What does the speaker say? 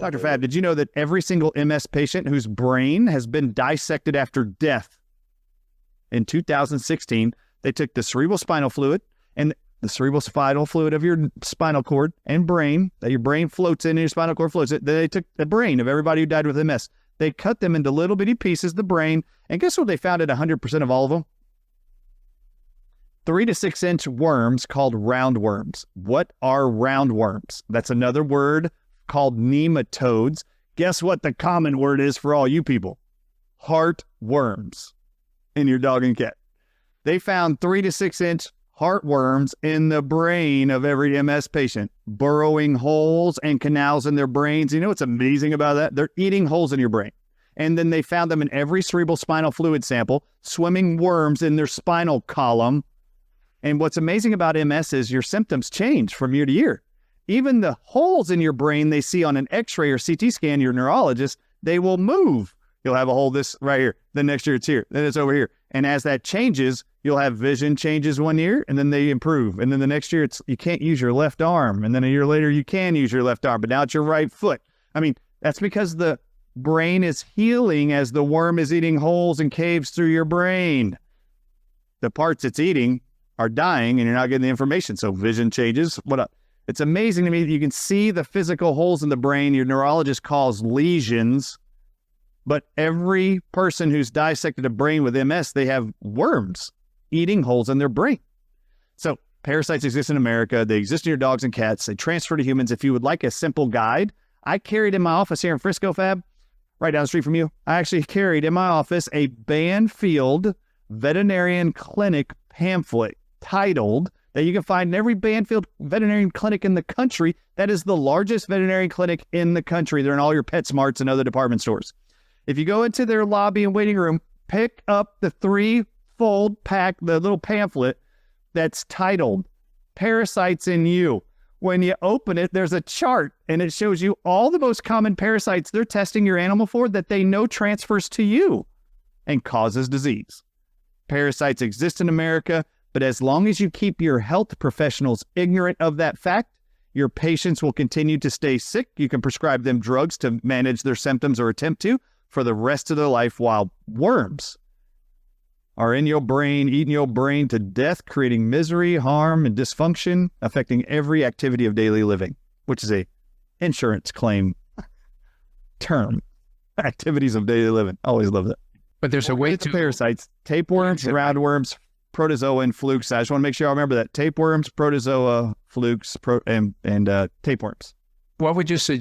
Dr. Fab, did you know that every single MS patient whose brain has been dissected after death in 2016, they took the cerebrospinal fluid and the cerebrospinal fluid of your spinal cord and brain, that your brain floats in and your spinal cord floats it. Then they took the brain of everybody who died with MS. They cut them into little bitty pieces, the brain, and guess what they found at 100% of all of them? 3 to 6 inch worms called roundworms. What are roundworms? That's another word called nematodes. Guess what the common word is for all you people? Heartworms in your dog and cat. They found 3 to 6 inch heartworms in the brain of every MS patient, burrowing holes and canals in their brains. You know what's amazing about that? They're eating holes in your brain. And then they found them in every cerebral spinal fluid sample, swimming worms in their spinal column. And what's amazing about MS is your symptoms change from year to year. Even the holes in your brain they see on an X-ray or CT scan, your neurologist, they will move. You'll have a hole this right here. Then next year it's here. Then it's over here. And as that changes, you'll have vision changes one year and then they improve. And then the next year you can't use your left arm. And then a year later you can use your left arm, but now it's your right foot. I mean, that's because the brain is healing as the worm is eating holes and caves through your brain. The parts it's eating are dying and you're not getting the information. So vision changes. It's amazing to me that you can see the physical holes in the brain your neurologist calls lesions. But every person who's dissected a brain with MS, they have worms eating holes in their brain. So parasites exist in America. They exist in your dogs and cats. They transfer to humans. If you would like a simple guide, I carried in my office here in Frisco, Fab, right down the street from you. I actually carried in my office a Banfield Veterinarian Clinic pamphlet titled that you can find in every Banfield veterinarian clinic in the country. That is the largest veterinarian clinic in the country. They're in all your PetSmarts and other department stores. If you go into their lobby and waiting room, pick up the 3-fold pack, the little pamphlet that's titled Parasites in You. When you open it, there's a chart and it shows you all the most common parasites they're testing your animal for that they know transfers to you and causes disease. Parasites exist in America, but as long as you keep your health professionals ignorant of that fact, your patients will continue to stay sick. You can prescribe them drugs to manage their symptoms or attempt to for the rest of their life while worms are in your brain, eating your brain to death, creating misery, harm, and dysfunction, affecting every activity of daily living, which is a insurance claim term. Activities of daily living. Always love that. But there's a way to parasites, tapeworms, roundworms, protozoa, and flukes. I just want to make sure I remember that. Tapeworms, protozoa, flukes, and tapeworms. What would you suggest